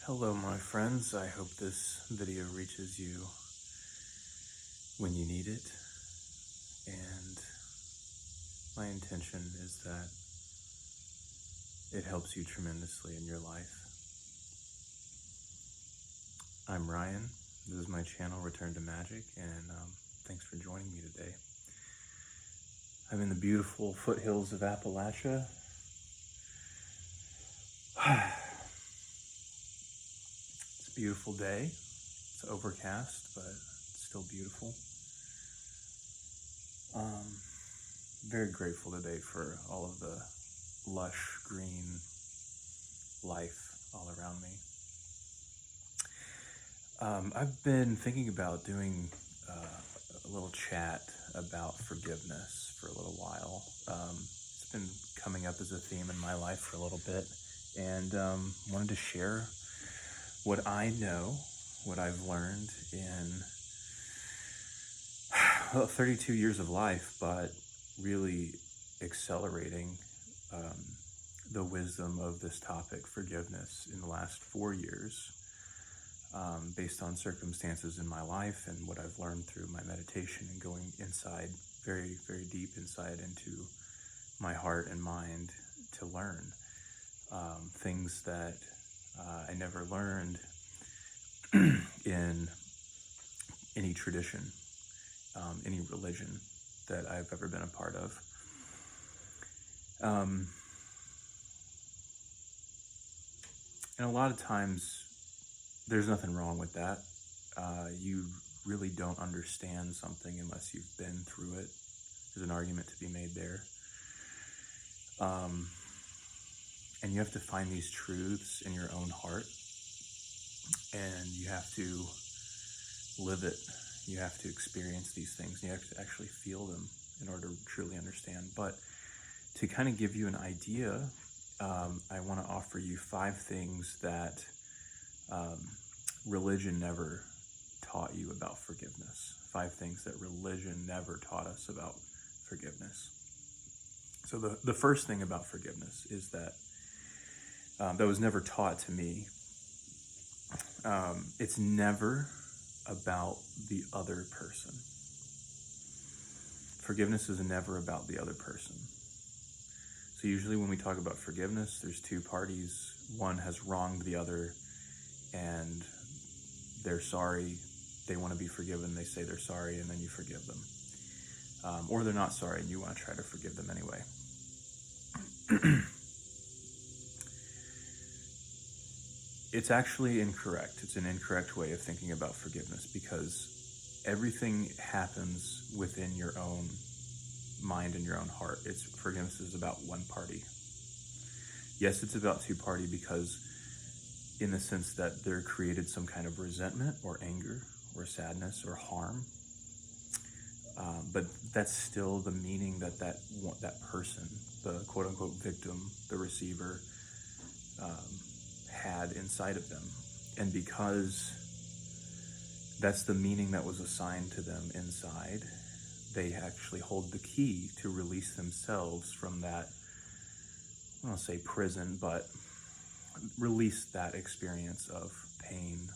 Hello, my friends. I hope this video reaches you when you need it. And my intention is that it helps you tremendously in your life. I'm Ryan. This is my channel, Return to Magic, and thanks for joining me today. I'm in the beautiful foothills of Appalachia. It's a beautiful day. It's overcast, but it's still beautiful. Very grateful today for all of the lush green life all around me. I've been thinking about doing a little chat about forgiveness for a little while. It's been coming up as a theme in my life for a little bit, and wanted to share what I know, what I've learned in 32 years of life, but really accelerating the wisdom of this topic, forgiveness, in the last 4 years, based on circumstances in my life and what I've learned through my meditation and going inside, very, very deep inside into my heart and mind to learn things that I never learned in any tradition, any religion that I've ever been a part of. And a lot of times there's nothing wrong with that. You really don't understand something unless you've been through it. There's an argument to be made there. And you have to find these truths in your own heart, and you have to live it. You have to experience these things, and you have to actually feel them in order to truly understand. But to kind of give you an idea, I want to offer you 5 things that religion never taught you about forgiveness. 5 things that religion never taught us about forgiveness. So the first thing about forgiveness is that that was never taught to me. It's never about the other person. Forgiveness is never about the other person. So usually when we talk about forgiveness, there's 2 parties. One has wronged the other, and they're sorry. They want to be forgiven. They say they're sorry, and then you forgive them. Or they're not sorry, and you want to try to forgive them anyway. It's actually incorrect. It's an incorrect way of thinking about forgiveness, because everything happens within your own mind and your own heart. Forgiveness is about one party. Yes, it's about 2 party, because in the sense that they're created some kind of resentment or anger or sadness or harm. But that's still the meaning that person, the quote unquote victim, the receiver, had inside of them. And because that's the meaning that was assigned to them inside, they actually hold the key to release themselves from that, I don't say prison, but release that experience of pain,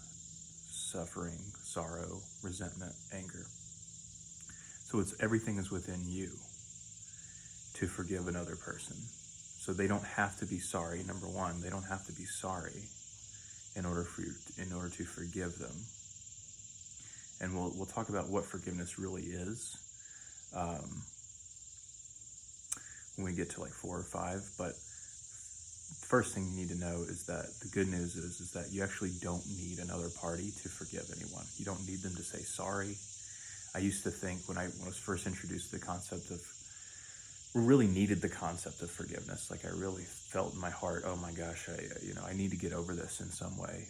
suffering, sorrow, resentment, anger. So everything is within you to forgive another person. So they don't have to be sorry. Number one, they don't have to be sorry in order to forgive them. And we'll talk about what forgiveness really is when we get to like 4 or 5. But the first thing you need to know is that the good news is that you actually don't need another party to forgive anyone. You don't need them to say sorry. I used to think when I was first introduced to the concept of, really needed the concept of forgiveness. Like I really felt in my heart, oh my gosh, I need to get over this in some way.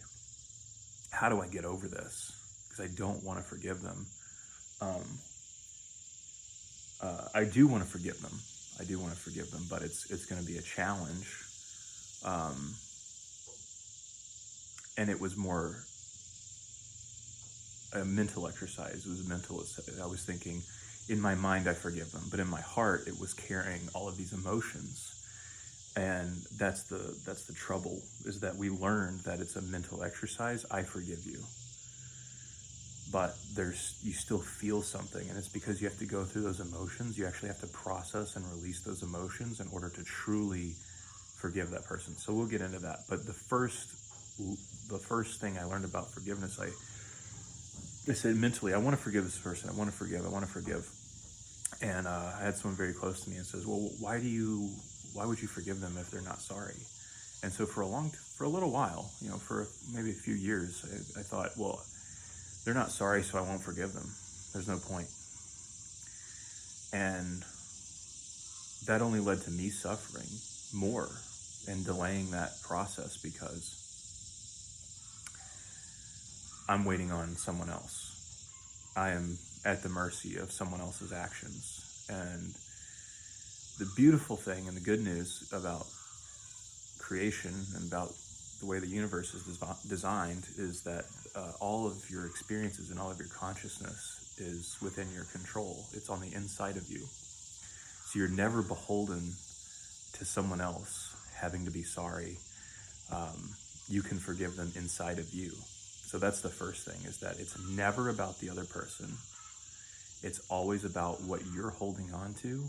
How do I get over this? Because I don't want to forgive them. I do want to forgive them. But it's going to be a challenge. And it was more a mental exercise. It was mental. I was thinking, in my mind, I forgive them, but in my heart, it was carrying all of these emotions And that's the trouble, is that we learned that it's a mental exercise. I forgive you. But you still feel something, and it's because you have to go through those emotions. You actually have to process and release those emotions in order to truly forgive that person. So we'll get into that. But the first thing I learned about forgiveness, I said mentally, I want to forgive this person. I want to forgive. And I had someone very close to me and says, well, why would you forgive them if they're not sorry? And so for a little while, for maybe a few years, I thought, well, they're not sorry, so I won't forgive them. There's no point. And that only led to me suffering more and delaying that process, because I'm waiting on someone else. I am at the mercy of someone else's actions. And the beautiful thing and the good news about creation and about the way the universe is designed is that all of your experiences and all of your consciousness is within your control. It's on the inside of you. So you're never beholden to someone else having to be sorry. You can forgive them inside of you. So that's the first thing, is that it's never about the other person. It's always about what you're holding on to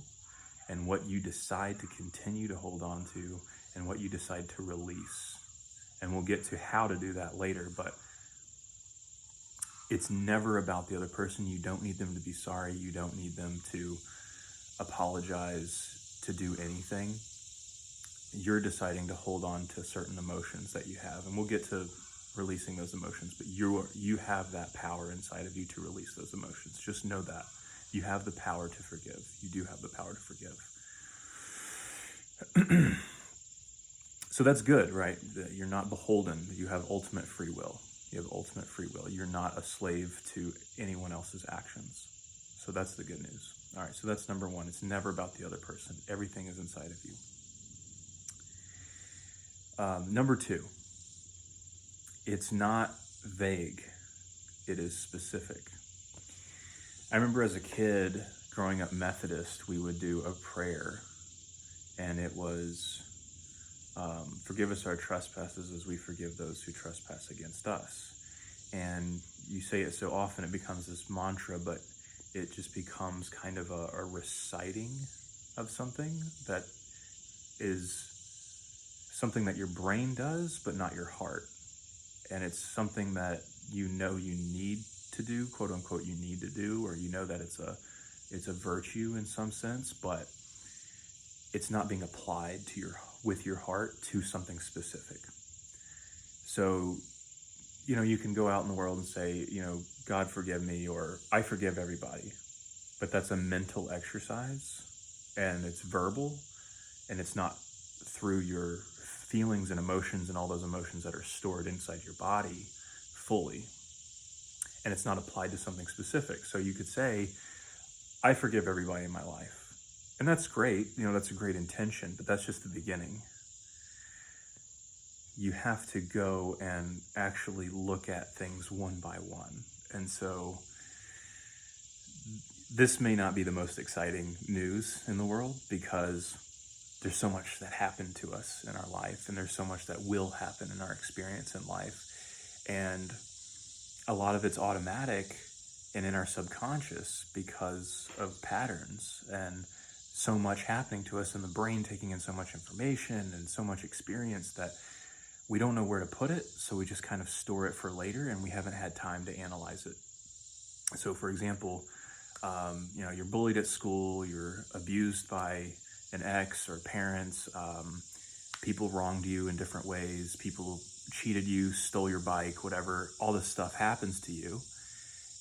and what you decide to continue to hold on to and what you decide to release. And we'll get to how to do that later, but it's never about the other person. You don't need them to be sorry. You don't need them to apologize, to do anything. You're deciding to hold on to certain emotions that you have, and we'll get to releasing those emotions, but you have that power inside of you to release those emotions. Just know that. You have the power to forgive. You do have the power to forgive. So that's good, right? That you're not beholden. You have ultimate free will. You're not a slave to anyone else's actions. So that's the good news. All right, so that's number one. It's never about the other person. Everything is inside of you. Number two, it's not vague. It is specific. I remember as a kid growing up Methodist, we would do a prayer, and it was, forgive us our trespasses as we forgive those who trespass against us. And you say it so often, it becomes this mantra, but it just becomes kind of a reciting of something that is something that your brain does, but not your heart. And it's something that you need to do, quote unquote, you need to do, or that it's a virtue in some sense, but it's not being applied with your heart to something specific. So, you can go out in the world and say, God forgive me, or I forgive everybody, but that's a mental exercise, and it's verbal, and it's not through your feelings and emotions and all those emotions that are stored inside your body fully, and it's not applied to something specific. So you could say, I forgive everybody in my life, and that's great. That's a great intention, but that's just the beginning. You have to go and actually look at things one by one. And so this may not be the most exciting news in the world, because there's so much that happened to us in our life, and there's so much that will happen in our experience in life. And a lot of it's automatic and in our subconscious because of patterns and so much happening to us in the brain, taking in so much information and so much experience that we don't know where to put it. So we just kind of store it for later, and we haven't had time to analyze it. So for example, you're bullied at school, you're abused by an ex or parents, people wronged you in different ways, people cheated you, stole your bike, whatever, all this stuff happens to you.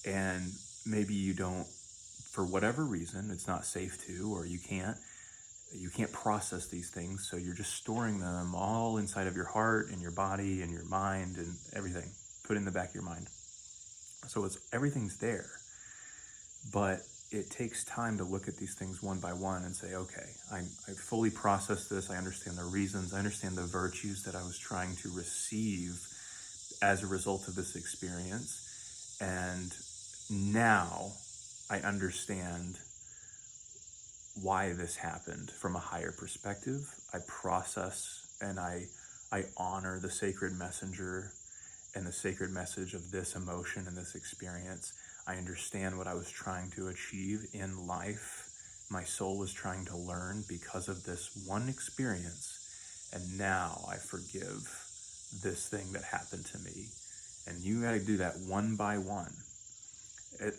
And maybe you don't, for whatever reason, it's not safe to, or you can't process these things. So you're just storing them all inside of your heart and your body and your mind and everything, put in the back of your mind. So everything's there, but it takes time to look at these things one by one and say, okay, I fully processed this. I understand the reasons. I understand the virtues that I was trying to receive as a result of this experience. And now I understand why this happened from a higher perspective. I process and I honor the sacred messenger and the sacred message of this emotion and this experience. I understand what I was trying to achieve in life. My soul was trying to learn because of this one experience. And now I forgive this thing that happened to me. And you got to do that one by one.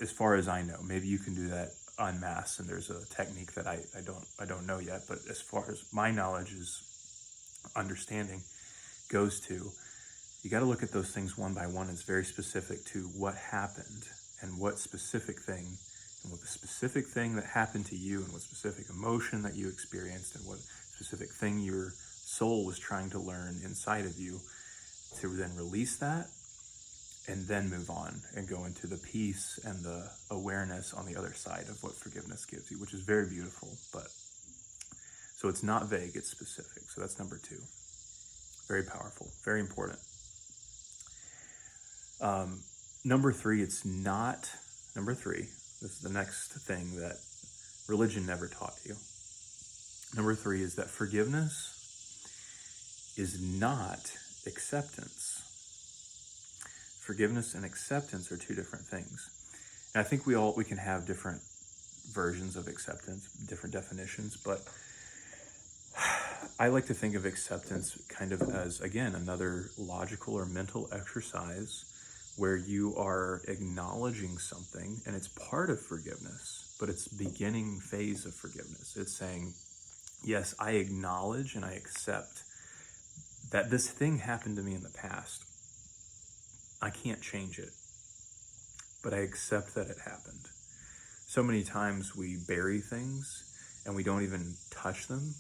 As far as I know, maybe you can do that en masse, and there's a technique that I don't know yet. But as far as my knowledge is understanding goes to, you got to look at those things one by one. It's very specific to what happened and what specific thing, and what the specific thing that happened to you, and what specific emotion that you experienced, and what specific thing your soul was trying to learn inside of you, to then release that and then move on and go into the peace and the awareness on the other side of what forgiveness gives you, which is very beautiful. But so it's not vague, it's specific. So that's number 2. Very powerful, very important. Number 3, this is the next thing that religion never taught you. Number 3 is that forgiveness is not acceptance. Forgiveness and acceptance are 2 different things. And I think we can have different versions of acceptance, different definitions, but I like to think of acceptance kind of as, again, another logical or mental exercise where you are acknowledging something, and it's part of forgiveness, but it's the beginning phase of forgiveness. It's saying, yes, I acknowledge and I accept that this thing happened to me in the past. I can't change it, but I accept that it happened. So many times we bury things and we don't even touch them,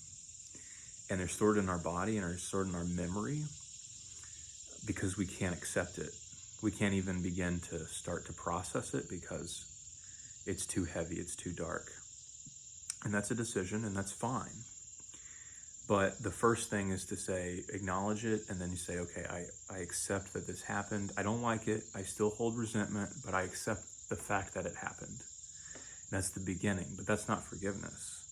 and they're stored in our body and are stored in our memory because we can't accept it. We can't even begin to start to process it because it's too heavy, it's too dark. And that's a decision, and that's fine. But the first thing is to say, acknowledge it, and then you say, okay, I accept that this happened. I don't like it. I still hold resentment, but I accept the fact that it happened. And that's the beginning, but that's not forgiveness.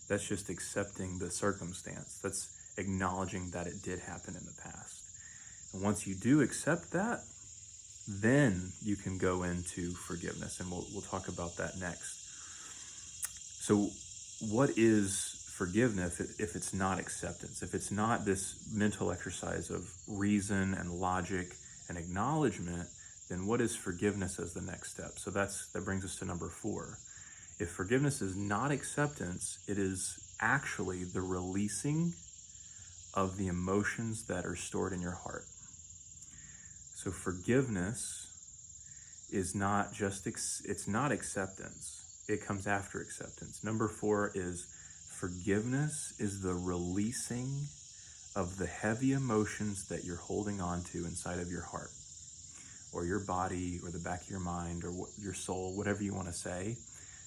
That's just accepting the circumstance. That's acknowledging that it did happen in the past. And once you do accept that, then you can go into forgiveness, and we'll talk about that next. So what is forgiveness if it's not acceptance? If it's not this mental exercise of reason and logic and acknowledgement, then what is forgiveness as the next step? So that brings us to number 4. If forgiveness is not acceptance, it is actually the releasing of the emotions that are stored in your heart. So forgiveness is not just, it's not acceptance. It comes after acceptance. Number 4 is forgiveness is the releasing of the heavy emotions that you're holding on to inside of your heart or your body or the back of your mind or your soul, whatever you want to say.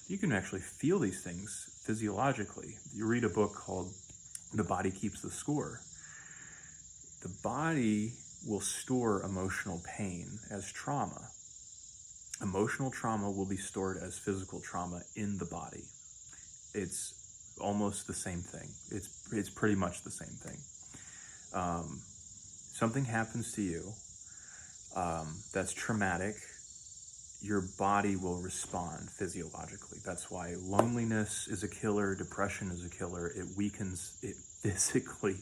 You can actually feel these things physiologically. You read a book called The Body Keeps the Score. The body will store emotional pain as trauma. Emotional trauma will be stored as physical trauma in the body. It's almost the same thing. It's pretty much the same thing. Something happens to you that's traumatic. Your body will respond physiologically. That's why loneliness is a killer, depression is a killer. It weakens, it physically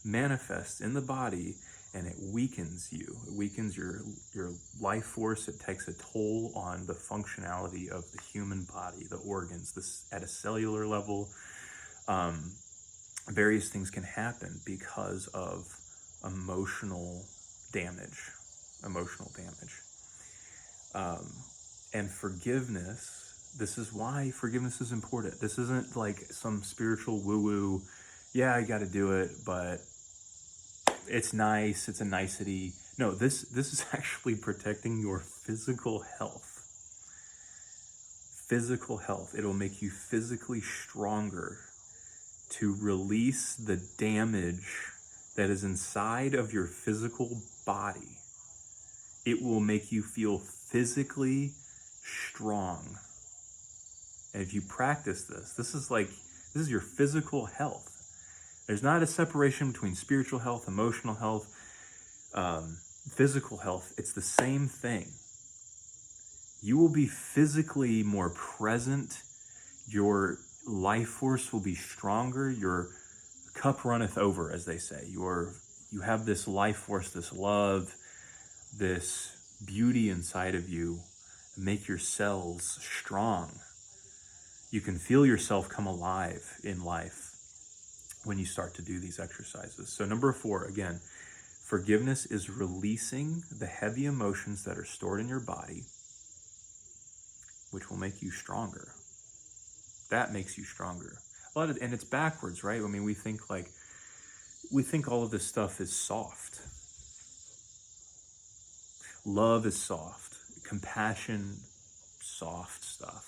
manifests in the body, and it weakens you. It weakens your life force. It takes a toll on the functionality of the human body, the organs, at a cellular level. Various things can happen because of emotional damage. And forgiveness, this is why forgiveness is important. This isn't like some spiritual woo-woo, yeah, I got to do it, but it's nice, it's a nicety. No, this is actually protecting your physical health. Physical health. It'll make you physically stronger to release the damage that is inside of your physical body. It will make you feel physically strong And if you practice this, this is your physical health. There's not a separation between spiritual health, emotional health, physical health. It's the same thing. You will be physically more present. Your life force will be stronger. Your cup runneth over, as they say. You have this life force, this love, this beauty inside of you. Make your cells strong. You can feel yourself come alive in life when you start to do these exercises. So number 4, again, forgiveness is releasing the heavy emotions that are stored in your body, which will make you stronger. That makes you stronger. And it's backwards, right? I mean, we think all of this stuff is soft. Love is soft. Compassion, soft stuff.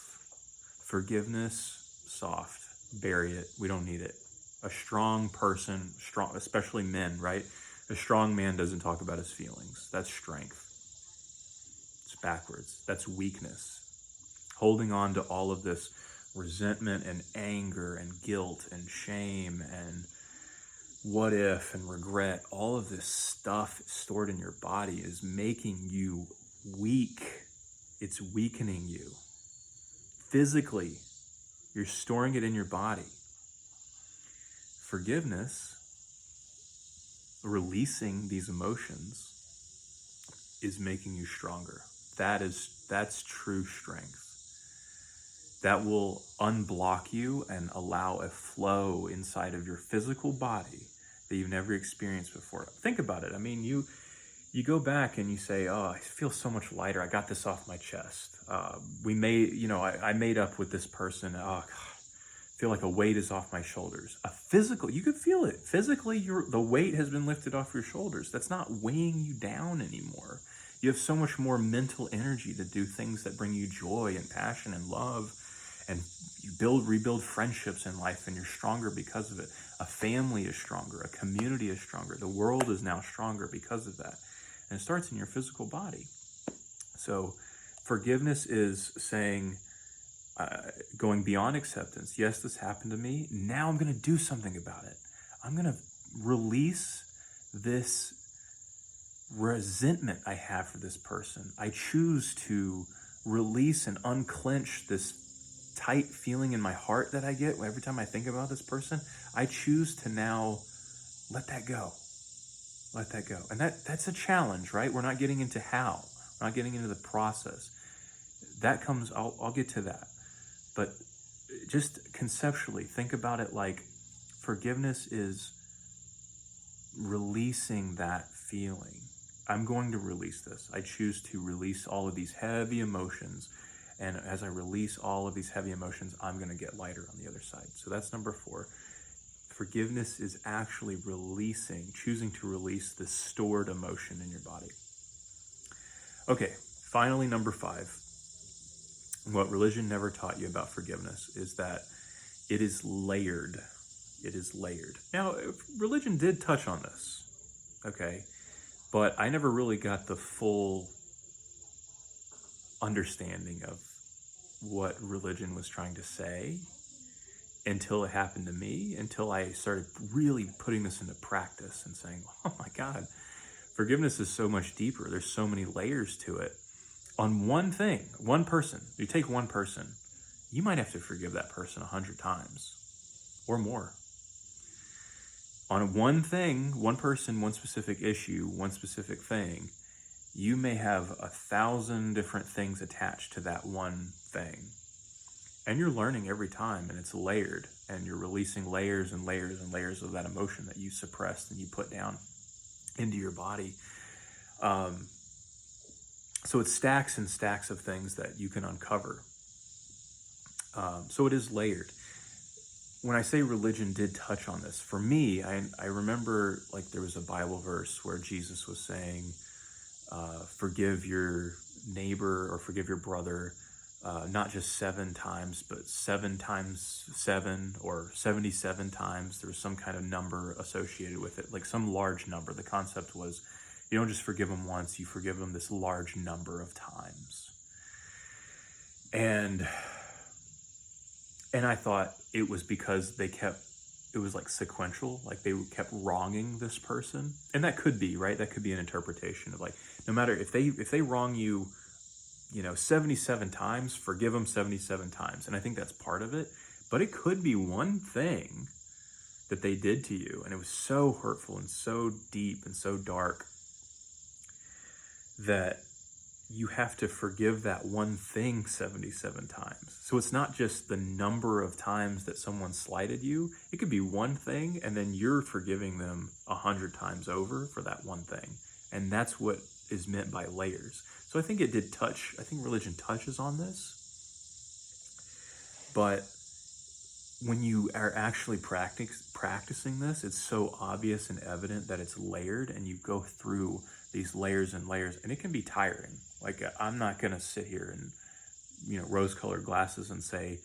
Forgiveness, soft. Bury it. We don't need it. A strong person, especially men, right? A strong man doesn't talk about his feelings. That's strength. It's backwards. That's weakness. Holding on to all of this resentment and anger and guilt and shame and what if and regret, all of this stuff stored in your body is making you weak. It's weakening you. Physically, you're storing it in your body. Forgiveness, releasing these emotions, is making you stronger. That's true strength. That will unblock you and allow a flow inside of your physical body that you've never experienced before. Think about it. I mean, you go back and you say, oh, I feel so much lighter. I got this off my chest. I made up with this person. Oh, God, I feel like a weight is off my shoulders. You could feel it. Physically, the weight has been lifted off your shoulders. That's not weighing you down anymore. You have so much more mental energy to do things that bring you joy and passion and love. And you rebuild friendships in life, and you're stronger because of it. A family is stronger. A community is stronger. The world is now stronger because of that. And it starts in your physical body. So forgiveness is saying, going beyond acceptance. Yes, this happened to me. Now I'm going to do something about it. I'm going to release this resentment I have for this person. I choose to release and unclench this tight feeling in my heart that I get every time I think about this person. I choose to now let that go. Let that go. And that's a challenge, right? We're not getting into how. We're not getting into the process. That comes, I'll get to that. But just conceptually, think about it like forgiveness is releasing that feeling. I'm going to release this. I choose to release all of these heavy emotions. And as I release all of these heavy emotions, I'm going to get lighter on the other side. So that's number 4. Forgiveness is actually choosing to release this stored emotion in your body. Okay, finally, number 5. What religion never taught you about forgiveness is that it is layered. It is layered. Now, religion did touch on this, okay? But I never really got the full understanding of what religion was trying to say until it happened to me, until I started really putting this into practice and saying, oh my God, forgiveness is so much deeper. There's so many layers to it. On one thing, one person, you take one person, you might have to forgive that person 100 times or more. On one thing, one person, one specific issue, one specific thing, you may have 1,000 different things attached to that one thing. And you're learning every time, and it's layered, and you're releasing layers and layers and layers of that emotion that you suppressed and you put down into your body. So it's stacks and stacks of things that you can uncover. So it is layered. When I say religion did touch on this, for me, I remember like there was a Bible verse where Jesus was saying, forgive your neighbor or forgive your brother, not just 7 times, but 7 times 7 or 77 times. There was some kind of number associated with it, like some large number. The concept was you don't just forgive them once, you forgive them this large number of times. And And I thought it was because it was like sequential, like they kept wronging this person. And that could be, right? That could be an interpretation of like, no matter if they wrong you, 77 times, forgive them 77 times. And I think that's part of it. But it could be one thing that they did to you, and it was so hurtful and so deep and so dark that you have to forgive that one thing 77 times. So it's not just the number of times that someone slighted you. It could be one thing, and then you're forgiving them 100 times over for that one thing. And that's what is meant by layers. So I think I think religion touches on this. But when you are actually practicing this, it's so obvious and evident that it's layered, and you go through these layers and layers, and it can be tiring. Like, I'm not going to sit here and, rose-colored glasses and say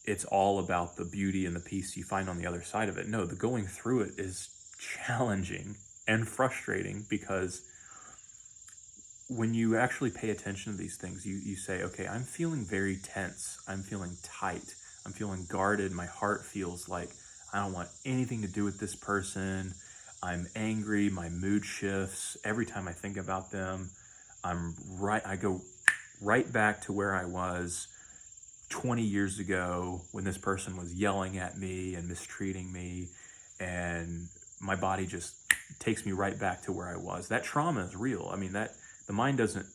it's all about the beauty and the peace you find on the other side of it. No, the going through it is challenging and frustrating, because when you actually pay attention to these things, you say, okay, I'm feeling very tense. I'm feeling tight. I'm feeling guarded. My heart feels like I don't want anything to do with this person. I'm angry. My mood shifts. Every time I think about them, I go right back to where I was 20 years ago when this person was yelling at me and mistreating me, and my body just takes me right back to where I was. That trauma is real. I mean, the mind doesn't,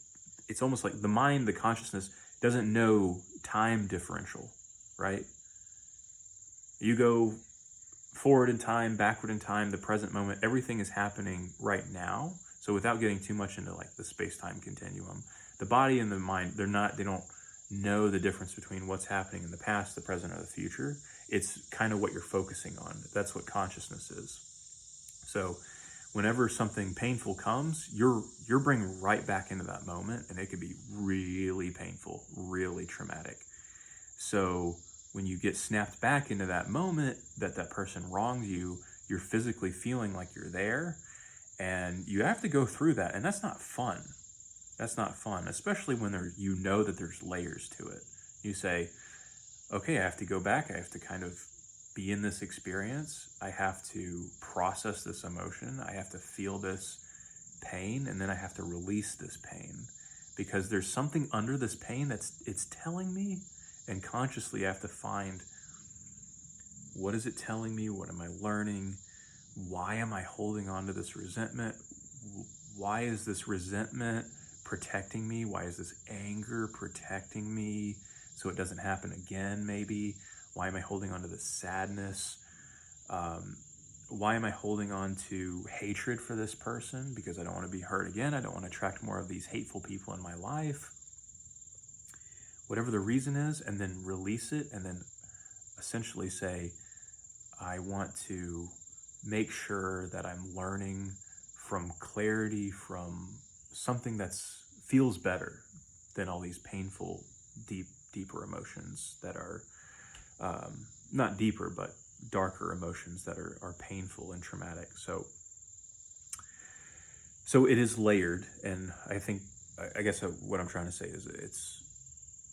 it's almost like the consciousness doesn't know time differential, right? You go forward in time, backward in time, the present moment, everything is happening right now. So without getting too much into like the space-time continuum, the body and the mind, they don't know the difference between what's happening in the past, the present, or the future. It's kind of what you're focusing on. That's what consciousness is. So whenever something painful comes, you're bringing right back into that moment, and it could be really painful, really traumatic. So when you get snapped back into that moment that person wronged you, you're physically feeling like you're there, and you have to go through that, and that's not fun. That's not fun, especially when that there's layers to it. You say, okay, I have to go back. I have to kind of be in this experience. I have to process this emotion. I have to feel this pain, and then I have to release this pain, because there's something under this pain it's telling me, and consciously I have to find, what is it telling me? What am I learning? Why am I holding on to this resentment? Why is this resentment protecting me? Why is this anger protecting me so it doesn't happen again, maybe? Why am I holding on to this sadness? Why am I holding on to hatred for this person? Because I don't want to be hurt again. I don't want to attract more of these hateful people in my life. Whatever the reason is, and then release it, and then essentially say, I want to make sure that I'm learning from clarity, from something that feels better than all these painful, deeper emotions that are not deeper, but darker emotions that are painful and traumatic. So it is layered, and I guess what I'm trying to say is it's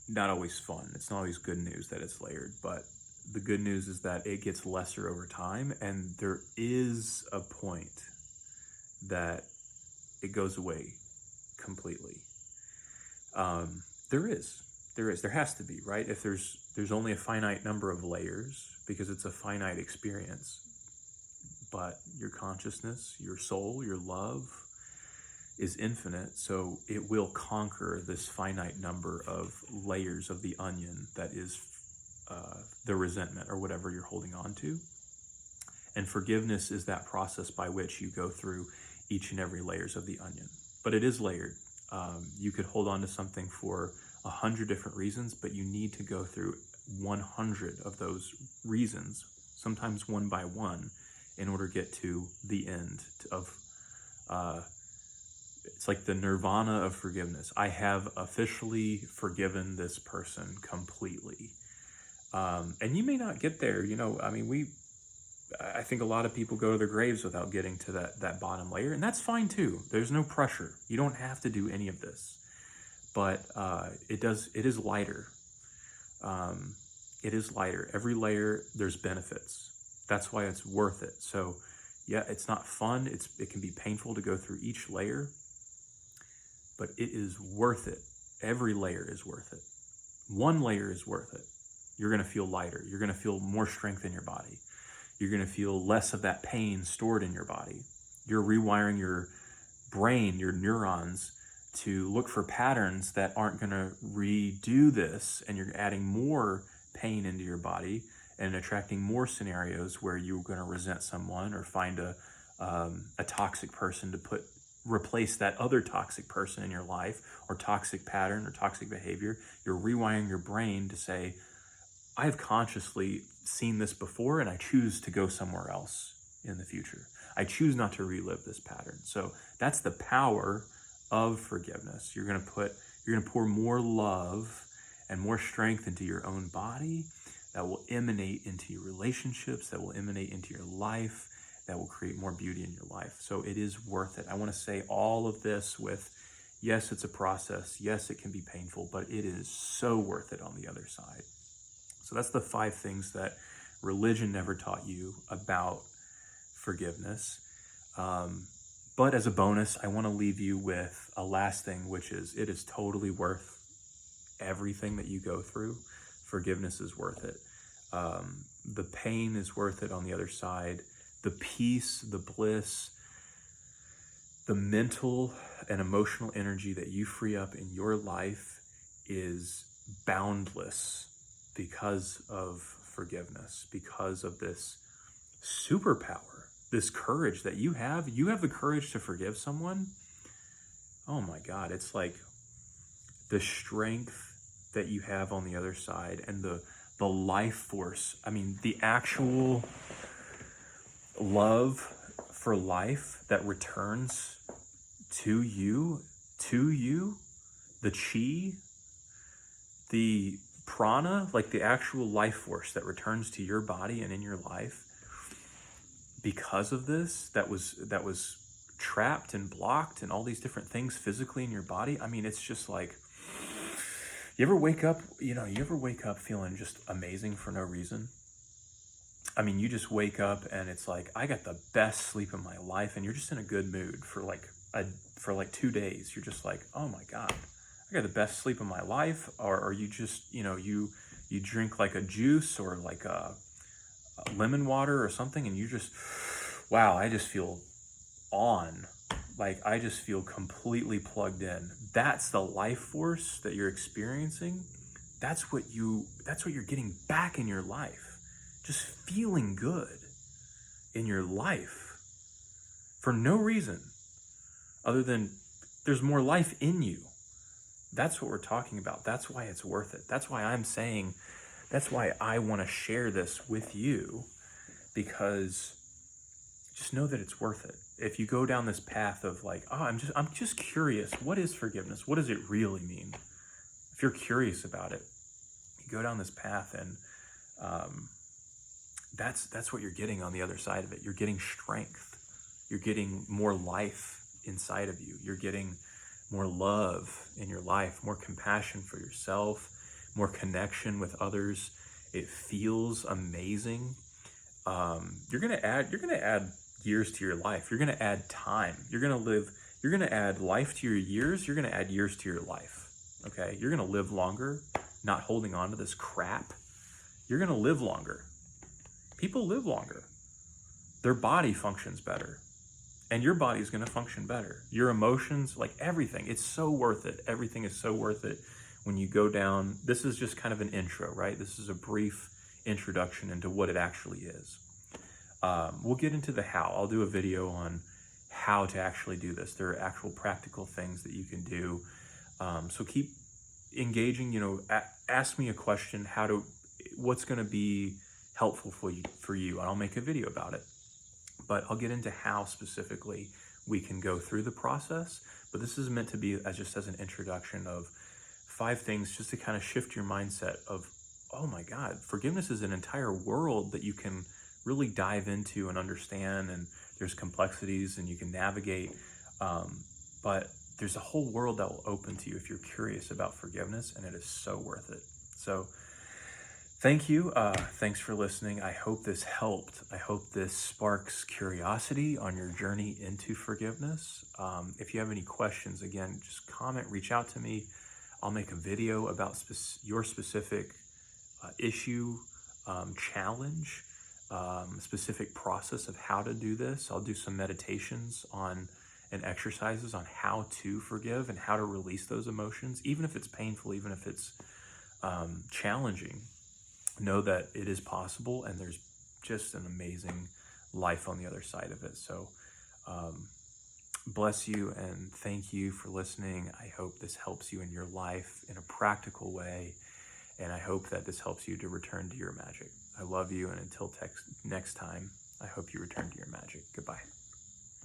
not always fun. It's not always good news that it's layered, but the good news is that it gets lesser over time, and there is a point that it goes away completely. There has to be, right? If there's only a finite number of layers, because it's a finite experience, but your consciousness, your soul, your love is infinite, so it will conquer this finite number of layers of the onion that is the resentment or whatever you're holding on to. And forgiveness is that process by which you go through each and every layers of the onion. But it is layered. You could hold on to something for 100 different reasons, but you need to go through 100 of those reasons, sometimes one by one, in order to get to the end of it's like the nirvana of forgiveness. I have officially forgiven this person completely. And you may not get there, I think a lot of people go to their graves without getting to that bottom layer, and that's fine too. There's no pressure. You don't have to do any of this, but it is lighter. It is lighter. Every layer, there's benefits. That's why it's worth it. So yeah, it's not fun. It can be painful to go through each layer, but it is worth it. Every layer is worth it. One layer is worth it. You're going to feel lighter. You're going to feel more strength in your body. You're going to feel less of that pain stored in your body. You're rewiring your brain, your neurons, to look for patterns that aren't going to redo this, and you're adding more pain into your body and attracting more scenarios where you're going to resent someone or find a toxic person to replace that other toxic person in your life, or toxic pattern or toxic behavior. You're rewiring your brain to say, I've consciously seen this before and I choose to go somewhere else in the future. I choose not to relive this pattern. So that's the power of forgiveness. You're going to pour more love and more strength into your own body that will emanate into your relationships, that will emanate into your life, that will create more beauty in your life. So it is worth it. I want to say all of this with, yes, it's a process. Yes, it can be painful, but it is so worth it on the other side. So that's the 5 things that religion never taught you about forgiveness. But as a bonus, I want to leave you with a last thing, which is it is totally worth everything that you go through. Forgiveness is worth it. The pain is worth it on the other side. The peace, the bliss, the mental and emotional energy that you free up in your life is boundless because of forgiveness, because of this superpower, this courage that you have. You have the courage to forgive someone. Oh my God, it's like the strength that you have on the other side and the life force. I mean, the actual love for life that returns to you, the chi, the prana, like the actual life force that returns to your body and in your life because of this, that was trapped and blocked and all these different things physically in your body. I mean, it's just like, you ever wake up feeling just amazing for no reason? I mean, you just wake up and it's like, I got the best sleep of my life, and you're just in a good mood for like 2 days. You're just like, oh my God, I got the best sleep of my life. Or you just, you drink like a juice or like a lemon water or something, and you just, wow, I just feel on. Like, I just feel completely plugged in. That's the life force that you're experiencing. That's what you're getting back in your life. Just feeling good in your life for no reason other than there's more life in you. That's what we're talking about. That's why it's worth it. That's why I want to share this with you, because just know that it's worth it. If you go down this path of like, oh, I'm just curious, what is forgiveness? What does it really mean? If you're curious about it, you go down this path, and that's what you're getting on the other side of it. You're getting strength. You're getting more life inside of you. You're getting more love in your life, more compassion for yourself, more connection with others. It feels amazing. You're gonna add years to your life. You're gonna add time. You're gonna add life to your years. You're gonna add years to your life. Okay? You're gonna live longer, not holding on to this crap. You're gonna live longer. People live longer. Their body functions better. And your body's gonna function better. Your emotions, like everything, it's so worth it. Everything is so worth it when you go down. This is just kind of an intro, right? This is a brief introduction into what it actually is. We'll get into the how. I'll do a video on how to actually do this. There are actual practical things that you can do. So keep engaging, ask me a question, what's going to be helpful for you, and I'll make a video about it. But I'll get into how specifically we can go through the process. But this is meant to be as an introduction of 5 things just to kind of shift your mindset of, oh my God, forgiveness is an entire world that you can really dive into and understand, and there's complexities and you can navigate, but there's a whole world that will open to you if you're curious about forgiveness, and it is so worth it. So Thank you. Thanks for listening. I hope this helped. I hope this sparks curiosity on your journey into forgiveness. If you have any questions, again, just comment, reach out to me. I'll make a video about your specific issue, challenge, specific process of how to do this. I'll do some meditations on and exercises on how to forgive and how to release those emotions, even if it's painful, even if it's challenging. Know that it is possible, and there's just an amazing life on the other side of it. So bless you and thank you for listening. I hope this helps you in your life in a practical way, and I hope that this helps you to return to your magic. I love you, and until next time, I hope you return to your magic. Goodbye.